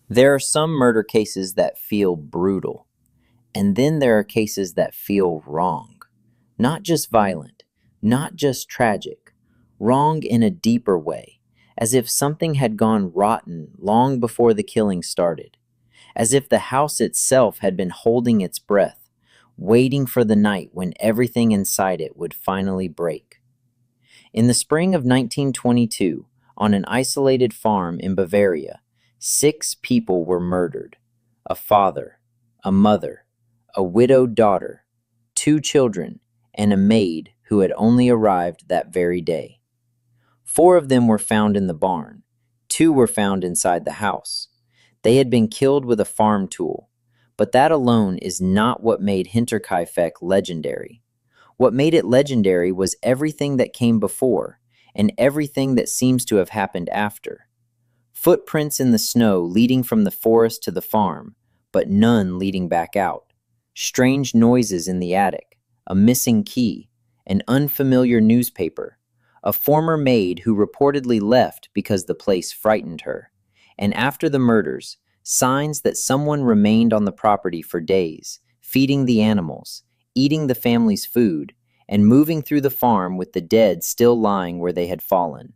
There are some murder cases that feel brutal, and then there are cases that feel wrong. Not just violent, not just tragic, wrong in a deeper way, as if something had gone rotten long before the killing started, as if the house itself had been holding its breath, waiting for the night when everything inside it would finally break. In the spring of 1922, on an isolated farm in Bavaria, 6 people were murdered: a father, a mother, a widowed daughter, 2 children, and a maid who had only arrived that very day. 4 of them were found in the barn, 2 were found inside the house. They had been killed with a farm tool, but that alone is not what made Hinterkaifeck legendary. What made it legendary was everything that came before and everything that seems to have happened after. Footprints in the snow leading from the forest to the farm, but none leading back out. Strange noises in the attic, a missing key, an unfamiliar newspaper, a former maid who reportedly left because the place frightened her, and after the murders, signs that someone remained on the property for days, feeding the animals, eating the family's food, and moving through the farm with the dead still lying where they had fallen.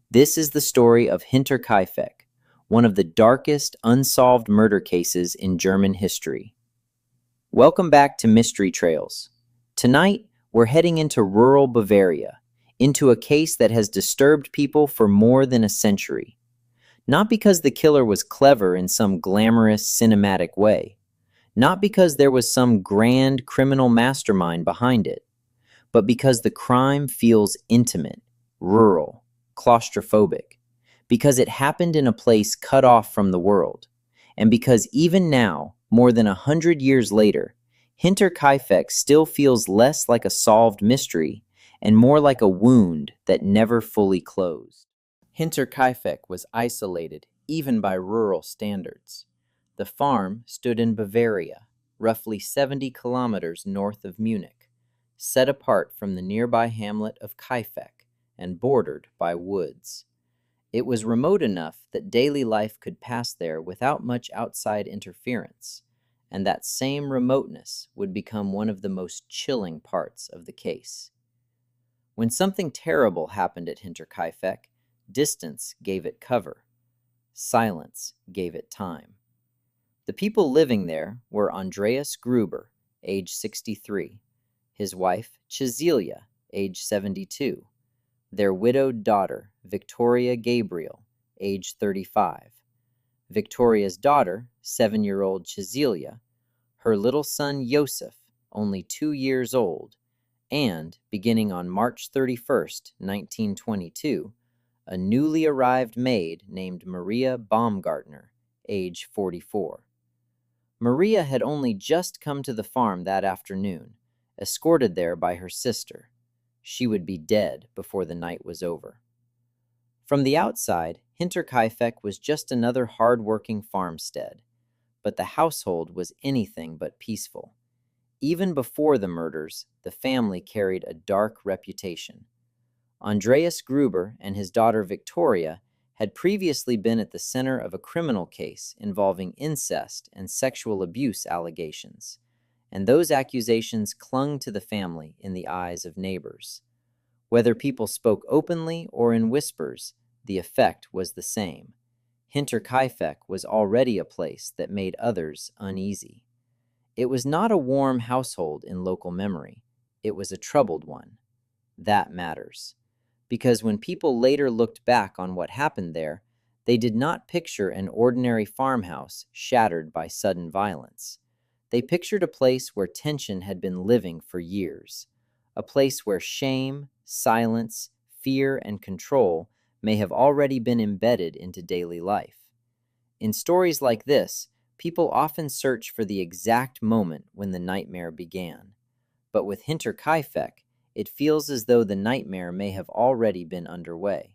This is the story of Hinterkaifeck, one of the darkest unsolved murder cases in German history. Welcome back to Mystery Trails. Tonight, we're heading into rural Bavaria, into a case that has disturbed people for more than a century. Not because the killer was clever in some glamorous cinematic way, not because there was some grand criminal mastermind behind it, but because the crime feels intimate, rural, claustrophobic, because it happened in a place cut off from the world, and because even now, more than 100 years later, Hinterkaifeck still feels less like a solved mystery and more like a wound that never fully closed. Hinterkaifeck was isolated even by rural standards. The farm stood in Bavaria, roughly 70 kilometers north of Munich, set apart from the nearby hamlet of Kaifeck and bordered by woods. It was remote enough that daily life could pass there without much outside interference, and that same remoteness would become one of the most chilling parts of the case. When something terrible happened at Hinterkaifeck, distance gave it cover. Silence gave it time. The people living there were Andreas Gruber, age 63, his wife, Cecilia, age 72, their widowed daughter, Victoria Gabriel, age 35, Victoria's daughter, 7-year-old Cecilia, her little son Joseph, only 2 years old, and, beginning on March 31st, 1922, a newly arrived maid named Maria Baumgartner, age 44. Maria had only just come to the farm that afternoon, escorted there by her sister. She would be dead before the night was over. From the outside, Hinterkaifeck was just another hard-working farmstead, but the household was anything but peaceful. Even before the murders, the family carried a dark reputation. Andreas Gruber and his daughter Victoria had previously been at the center of a criminal case involving incest and sexual abuse allegations, and those accusations clung to the family in the eyes of neighbors. Whether people spoke openly or in whispers, the effect was the same. Hinterkaifeck was already a place that made others uneasy. It was not a warm household in local memory. It was a troubled one. That matters, because when people later looked back on what happened there, they did not picture an ordinary farmhouse shattered by sudden violence. They pictured a place where tension had been living for years, a place where shame, silence, fear, and control may have already been embedded into daily life. In stories like this, people often search for the exact moment when the nightmare began. But with Hinterkaifeck, it feels as though the nightmare may have already been underway.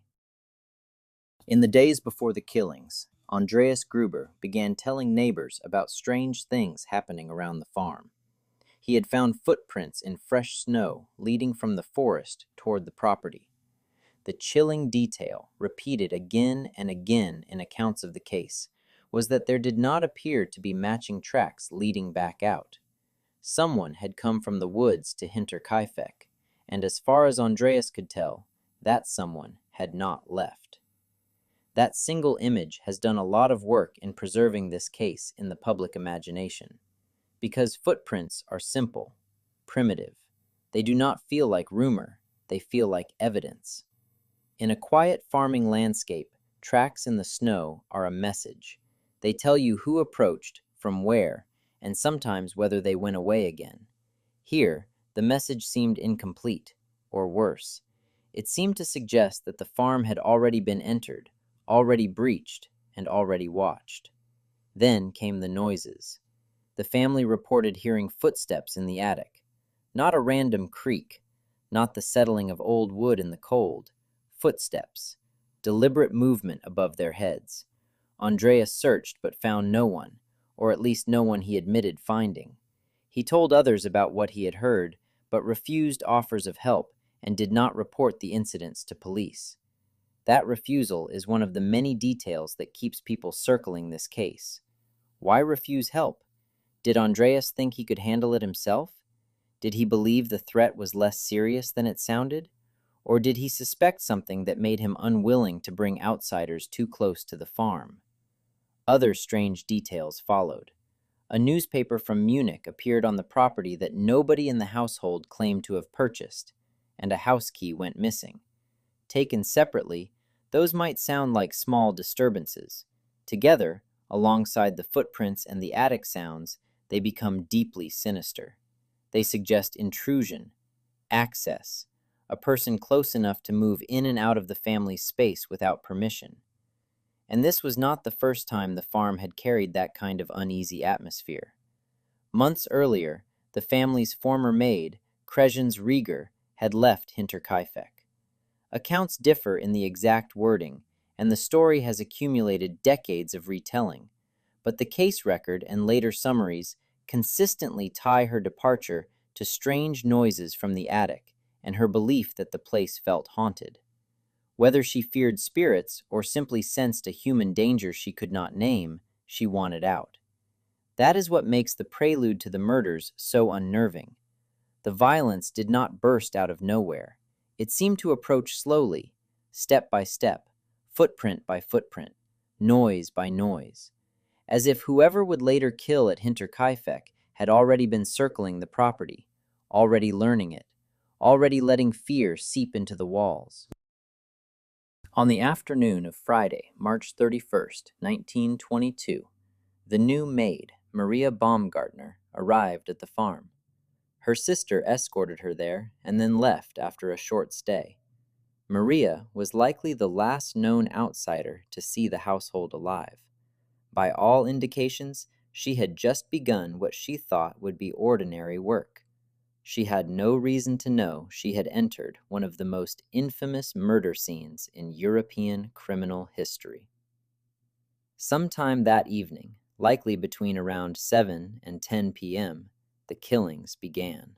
In the days before the killings, Andreas Gruber began telling neighbors about strange things happening around the farm. He had found footprints in fresh snow leading from the forest toward the property. The chilling detail, repeated again and again in accounts of the case, was that there did not appear to be matching tracks leading back out. Someone had come from the woods to Hinterkaifeck, and as far as Andreas could tell, that someone had not left. That single image has done a lot of work in preserving this case in the public imagination, because footprints are simple, primitive. They do not feel like rumor, they feel like evidence. In a quiet farming landscape, tracks in the snow are a message. They tell you who approached, from where, and sometimes whether they went away again. Here, the message seemed incomplete, or worse. It seemed to suggest that the farm had already been entered, already breached, and already watched. Then came the noises. The family reported hearing footsteps in the attic. Not a random creak, not the settling of old wood in the cold. Footsteps, deliberate movement above their heads. Andreas searched but found no one, or at least no one he admitted finding. He told others about what he had heard, but refused offers of help and did not report the incidents to police. That refusal is one of the many details that keeps people circling this case. Why refuse help? Did Andreas think he could handle it himself? Did he believe the threat was less serious than it sounded? Or did he suspect something that made him unwilling to bring outsiders too close to the farm? Other strange details followed. A newspaper from Munich appeared on the property that nobody in the household claimed to have purchased, and a house key went missing. Taken separately, those might sound like small disturbances. Together, alongside the footprints and the attic sounds, they become deeply sinister. They suggest intrusion, access, a person close enough to move in and out of the family's space without permission. And this was not the first time the farm had carried that kind of uneasy atmosphere. Months earlier, the family's former maid, Crescens Rieger, had left Hinterkaifeck. Accounts differ in the exact wording, and the story has accumulated decades of retelling, but the case record and later summaries consistently tie her departure to strange noises from the attic and her belief that the place felt haunted. Whether she feared spirits or simply sensed a human danger she could not name, she wanted out. That is what makes the prelude to the murders so unnerving. The violence did not burst out of nowhere. It seemed to approach slowly, step by step, footprint by footprint, noise by noise, as if whoever would later kill at Hinterkaifeck had already been circling the property, already learning it, already letting fear seep into the walls. On the afternoon of Friday, March 31st, 1922, the new maid, Maria Baumgartner, arrived at the farm. Her sister escorted her there and then left after a short stay. Maria was likely the last known outsider to see the household alive. By all indications, she had just begun what she thought would be ordinary work. She had no reason to know she had entered one of the most infamous murder scenes in European criminal history. Sometime that evening, likely between around 7 and 10 p.m., the killings began.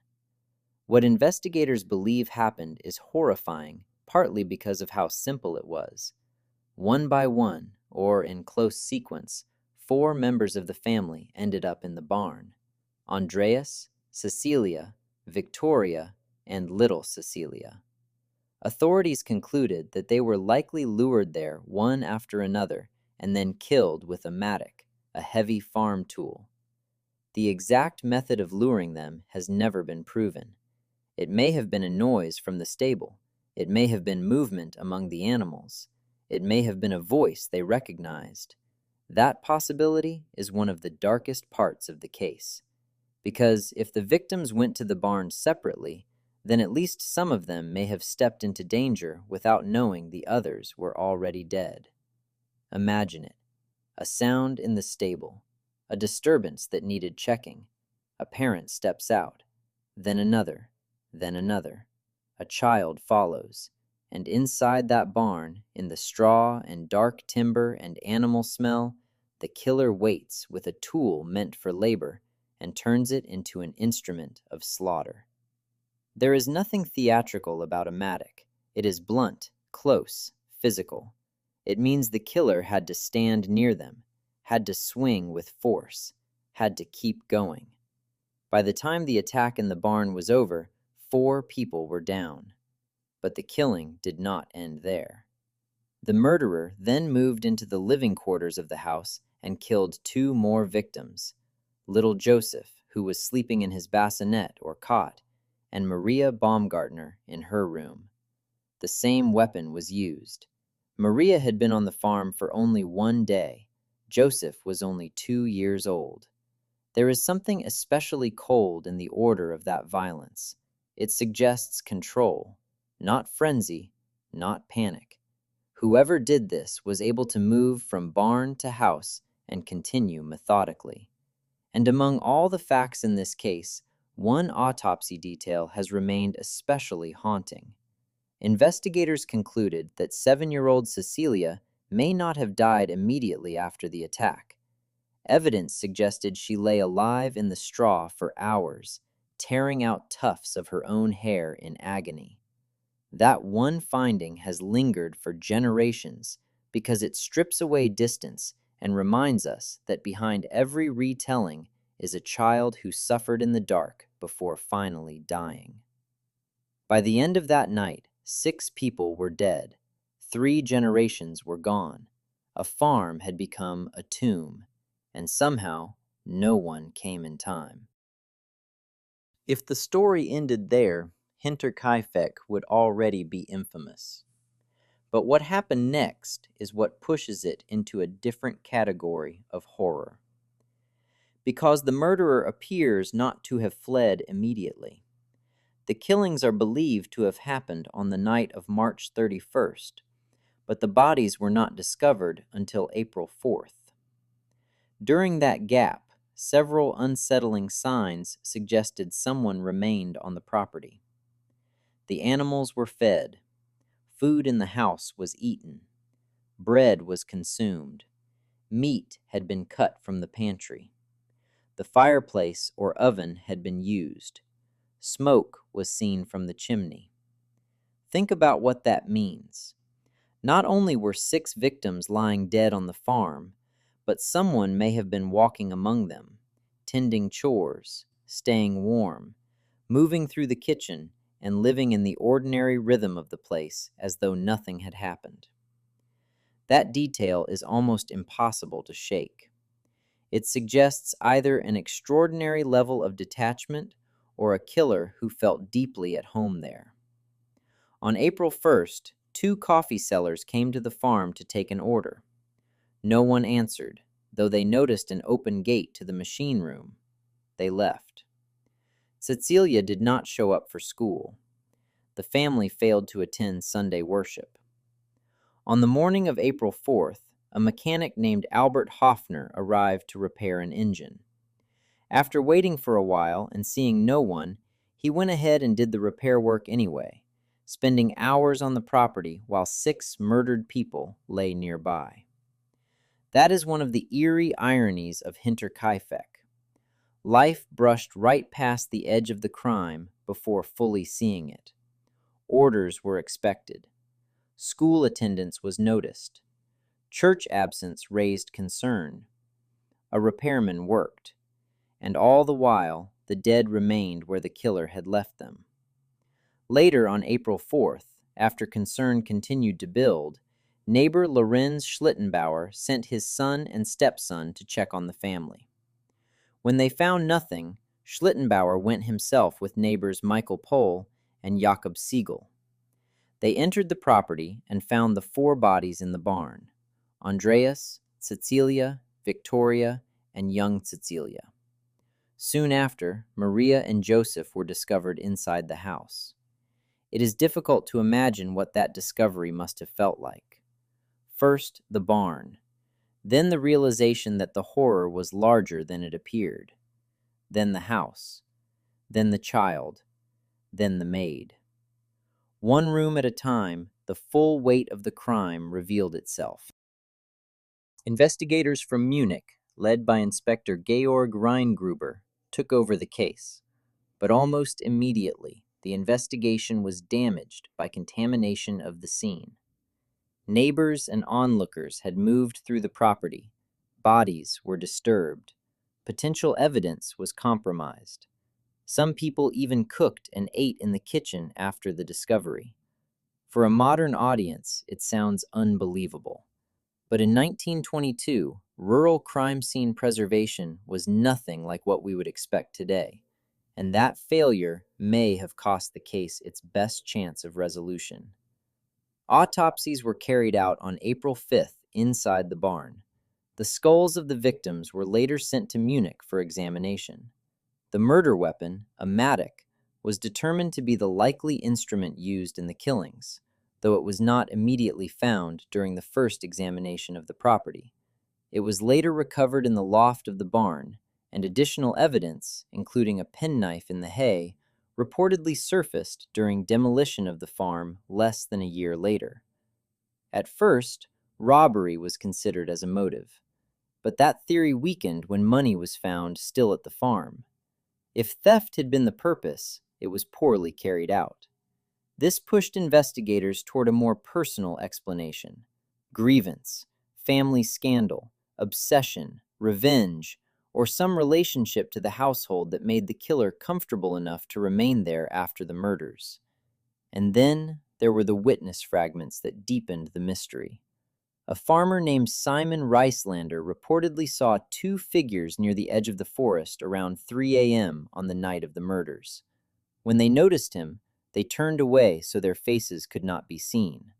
What investigators believe happened is horrifying, partly because of how simple it was. One by one, or in close sequence, 4 members of the family ended up in the barn: Andreas, Cecilia, Victoria, and little Cecilia. Authorities concluded that they were likely lured there one after another and then killed with a mattock, a heavy farm tool. The exact method of luring them has never been proven. It may have been a noise from the stable. It may have been movement among the animals. It may have been a voice they recognized. That possibility is one of the darkest parts of the case, because if the victims went to the barn separately, then at least some of them may have stepped into danger without knowing the others were already dead. Imagine it: a sound in the stable, a disturbance that needed checking. A parent steps out, then another, then another. A child follows, and inside that barn, in the straw and dark timber and animal smell, the killer waits with a tool meant for labor and turns it into an instrument of slaughter. There is nothing theatrical about a mattock. It is blunt, close, physical. It means the killer had to stand near them, had to swing with force, had to keep going. By the time the attack in the barn was over, 4 people were down. But the killing did not end there. The murderer then moved into the living quarters of the house and killed 2 more victims, little Joseph, who was sleeping in his bassinet or cot, and Maria Baumgartner in her room. The same weapon was used. Maria had been on the farm for only 1 day. Joseph was only 2 years old. There is something especially cold in the order of that violence. It suggests control, not frenzy, not panic. Whoever did this was able to move from barn to house and continue methodically. And among all the facts in this case, one autopsy detail has remained especially haunting. Investigators concluded that 7-year-old Cecilia may not have died immediately after the attack. Evidence suggested she lay alive in the straw for hours, tearing out tufts of her own hair in agony. That one finding has lingered for generations because it strips away distance and reminds us that behind every retelling is a child who suffered in the dark before finally dying. By the end of that night, 6 people were dead. 3 generations were gone. A farm had become a tomb, and somehow no one came in time. If the story ended there, Hinterkaifeck would already be infamous. But what happened next is what pushes it into a different category of horror. Because the murderer appears not to have fled immediately. The killings are believed to have happened on the night of March 31st, but the bodies were not discovered until April 4th. During that gap, several unsettling signs suggested someone remained on the property. The animals were fed. Food in the house was eaten. Bread was consumed. Meat had been cut from the pantry. The fireplace or oven had been used. Smoke was seen from the chimney. Think about what that means. Not only were 6 victims lying dead on the farm, but someone may have been walking among them, tending chores, staying warm, moving through the kitchen, and living in the ordinary rhythm of the place as though nothing had happened. That detail is almost impossible to shake. It suggests either an extraordinary level of detachment or a killer who felt deeply at home there. On April 1st, 2 coffee sellers came to the farm to take an order. No one answered, though they noticed an open gate to the machine room. They left. Cecilia did not show up for school. The family failed to attend Sunday worship. On the morning of April 4th, a mechanic named Albert Hoffner arrived to repair an engine. After waiting for a while and seeing no one, he went ahead and did the repair work anyway, spending hours on the property while 6 murdered people lay nearby. That is one of the eerie ironies of Hinterkaifeck. Life brushed right past the edge of the crime before fully seeing it. Orders were expected. School attendance was noticed. Church absence raised concern. A repairman worked. And all the while, the dead remained where the killer had left them. Later on April 4th, after concern continued to build, neighbor Lorenz Schlittenbauer sent his son and stepson to check on the family. When they found nothing, Schlittenbauer went himself with neighbors Michael Pohl and Jakob Siegel. They entered the property and found the 4 bodies in the barn: Andreas, Cecilia, Victoria, and young Cecilia. Soon after, Maria and Joseph were discovered inside the house. It is difficult to imagine what that discovery must have felt like. First, the barn. Then the realization that the horror was larger than it appeared. Then the house. Then the child. Then the maid. One room at a time, the full weight of the crime revealed itself. Investigators from Munich, led by Inspector Georg Gruber, took over the case. But almost immediately, the investigation was damaged by contamination of the scene. Neighbors and onlookers had moved through the property, Bodies were disturbed. Potential evidence was compromised. Some people even cooked and ate in the kitchen after the discovery. For a modern audience, it sounds unbelievable. But in 1922, rural crime scene preservation was nothing like what we would expect today, and that failure may have cost the case its best chance of resolution. Autopsies were carried out on April 5th inside the barn. The skulls of the victims were later sent to Munich for examination. The murder weapon, a mattock, was determined to be the likely instrument used in the killings, though it was not immediately found during the first examination of the property. It was later recovered in the loft of the barn, and additional evidence, including a penknife in the hay, reportedly surfaced during demolition of the farm less than a year later. At first, robbery was considered as a motive, but that theory weakened when money was found still at the farm. If theft had been the purpose, it was poorly carried out. This pushed investigators toward a more personal explanation: grievance, family scandal, obsession, revenge, or some relationship to the household that made the killer comfortable enough to remain there after the murders. And then there were the witness fragments that deepened the mystery. A farmer named Simon Reislander reportedly saw two figures near the edge of the forest around 3 a.m. on the night of the murders. When they noticed him, they turned away so their faces could not be seen.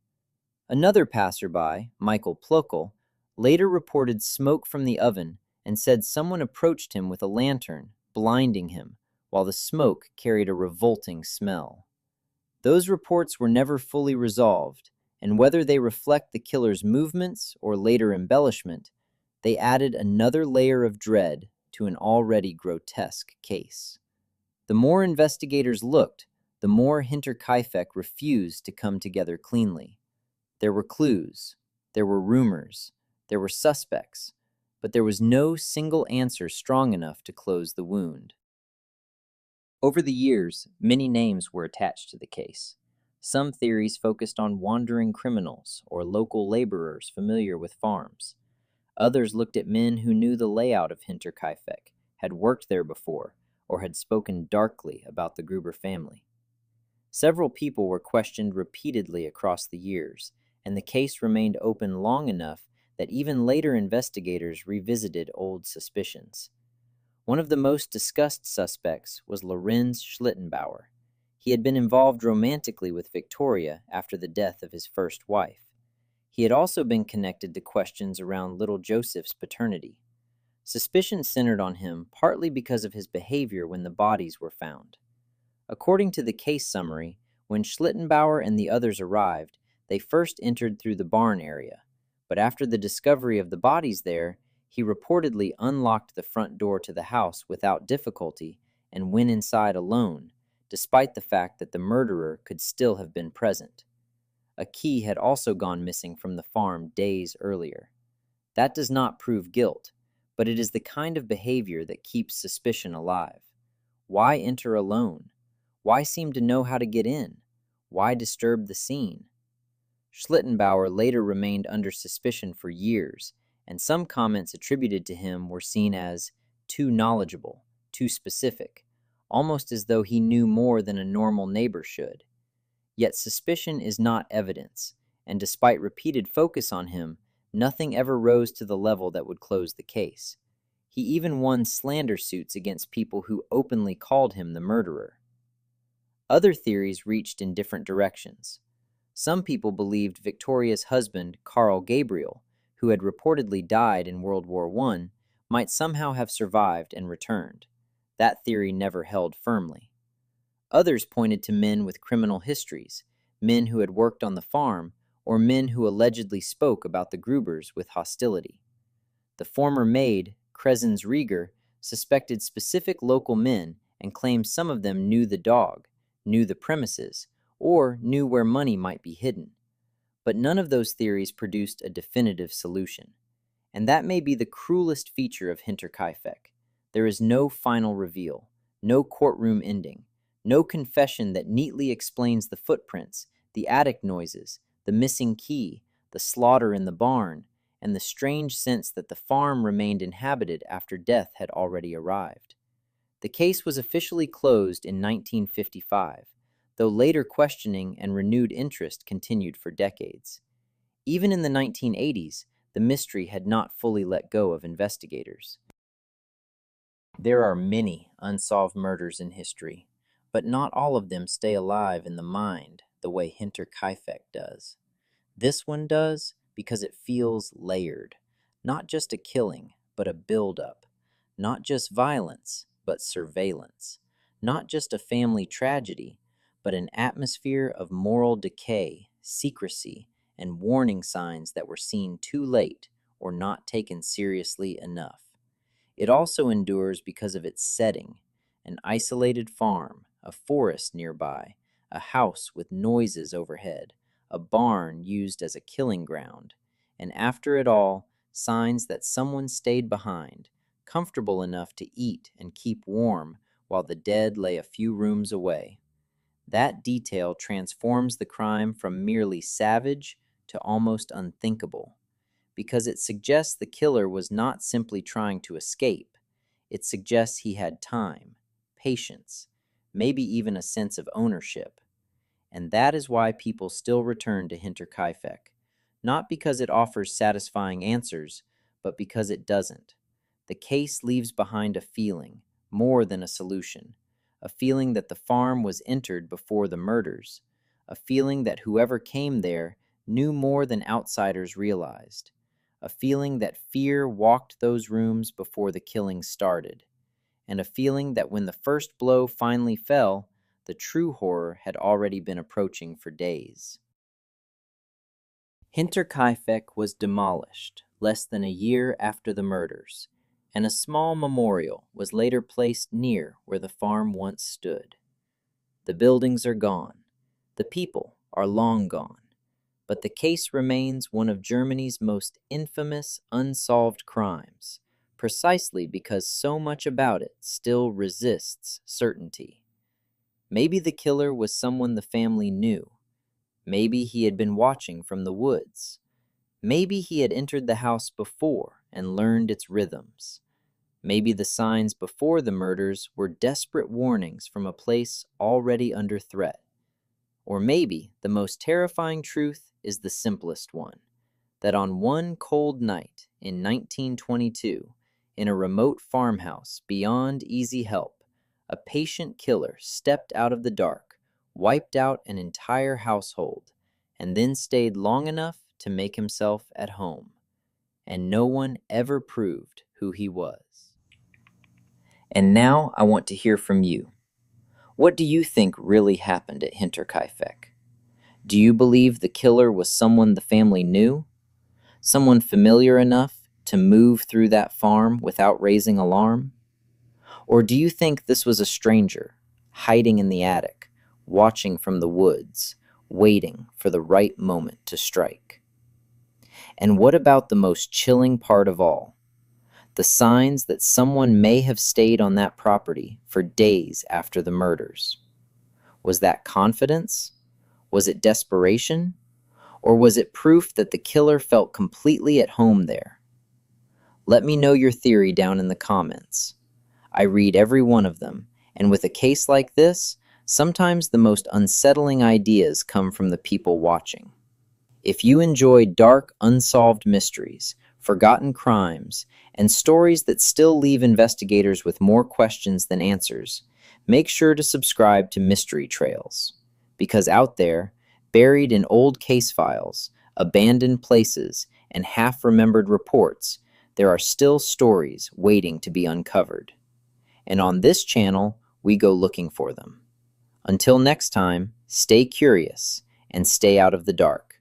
Another passerby, Michael Plokel, later reported smoke from the oven and said someone approached him with a lantern, blinding him, while the smoke carried a revolting smell. Those reports were never fully resolved, and whether they reflect the killer's movements or later embellishment, they added another layer of dread to an already grotesque case. The more investigators looked, the more Hinterkaifeck refused to come together cleanly. There were clues, there were rumors, there were suspects, but there was no single answer strong enough to close the wound. Over the years, many names were attached to the case. Some theories focused on wandering criminals or local laborers familiar with farms. Others looked at men who knew the layout of Hinterkaifeck, had worked there before, or had spoken darkly about the Gruber family. Several people were questioned repeatedly across the years, and the case remained open long enough that even later investigators revisited old suspicions. One of the most discussed suspects was Lorenz Schlittenbauer. He had been involved romantically with Victoria after the death of his first wife. He had also been connected to questions around little Joseph's paternity. Suspicion centered on him partly because of his behavior when the bodies were found. According to the case summary, when Schlittenbauer and the others arrived, they first entered through the barn area, but after the discovery of the bodies there, he reportedly unlocked the front door to the house without difficulty and went inside alone, despite the fact that the murderer could still have been present. A key had also gone missing from the farm days earlier. That does not prove guilt, but it is the kind of behavior that keeps suspicion alive. Why enter alone? Why seem to know how to get in? Why disturb the scene? Schlittenbauer later remained under suspicion for years, and some comments attributed to him were seen as too knowledgeable, too specific, almost as though he knew more than a normal neighbor should. Yet suspicion is not evidence, and despite repeated focus on him, nothing ever rose to the level that would close the case. He even won slander suits against people who openly called him the murderer. Other theories reached in different directions. Some people believed Victoria's husband, Carl Gabriel, who had reportedly died in World War I, might somehow have survived and returned. That theory never held firmly. Others pointed to men with criminal histories, men who had worked on the farm, or men who allegedly spoke about the Grubers with hostility. The former maid, Crescens Rieger, suspected specific local men and claimed some of them knew the dog, knew the premises, or knew where money might be hidden. But none of those theories produced a definitive solution. And that may be the cruelest feature of Hinterkaifeck. There is no final reveal, no courtroom ending, no confession that neatly explains the footprints, the attic noises, the missing key, the slaughter in the barn, and the strange sense that the farm remained inhabited after death had already arrived. The case was officially closed in 1955, though later questioning and renewed interest continued for decades. Even in the 1980s, the mystery had not fully let go of investigators. There are many unsolved murders in history, but not all of them stay alive in the mind the way Hinterkaifeck does. This one does because it feels layered. Not just a killing, but a buildup. Not just violence, but surveillance. Not just a family tragedy, but an atmosphere of moral decay, secrecy, and warning signs that were seen too late or not taken seriously enough. It also endures because of its setting: an isolated farm, a forest nearby, a house with noises overhead, a barn used as a killing ground, and after it all, signs that someone stayed behind, comfortable enough to eat and keep warm while the dead lay a few rooms away. That detail transforms the crime from merely savage to almost unthinkable, because it suggests the killer was not simply trying to escape. It suggests he had time, patience, maybe even a sense of ownership. And that is why people still return to Hinterkaifeck, not because it offers satisfying answers, but because it doesn't. The case leaves behind a feeling, more than a solution, a feeling that the farm was entered before the murders, a feeling that whoever came there knew more than outsiders realized, a feeling that fear walked those rooms before the killing started, and a feeling that when the first blow finally fell, the true horror had already been approaching for days. Hinterkaifeck was demolished less than a year after the murders, and a small memorial was later placed near where the farm once stood. The buildings are gone, the people are long gone, but the case remains one of Germany's most infamous unsolved crimes, precisely because so much about it still resists certainty. Maybe the killer was someone the family knew. Maybe he had been watching from the woods. Maybe he had entered the house before and learned its rhythms. Maybe the signs before the murders were desperate warnings from a place already under threat. Or maybe the most terrifying truth is the simplest one, that on one cold night in 1922, in a remote farmhouse beyond easy help, a patient killer stepped out of the dark, wiped out an entire household, and then stayed long enough to make himself at home. And no one ever proved who he was. And now I want to hear from you. What do you think really happened at Hinterkaifeck? Do you believe the killer was someone the family knew? Someone familiar enough to move through that farm without raising alarm? Or do you think this was a stranger, hiding in the attic, watching from the woods, waiting for the right moment to strike? And what about the most chilling part of all? The signs that someone may have stayed on that property for days after the murders. Was that confidence? Was it desperation? Or was it proof that the killer felt completely at home there? Let me know your theory down in the comments. I read every one of them, and with a case like this, sometimes the most unsettling ideas come from the people watching. If you enjoy dark, unsolved mysteries, forgotten crimes, and stories that still leave investigators with more questions than answers, make sure to subscribe to Mystery Trails. Because out there, buried in old case files, abandoned places, and half-remembered reports, there are still stories waiting to be uncovered. And on this channel, we go looking for them. Until next time, stay curious and stay out of the dark.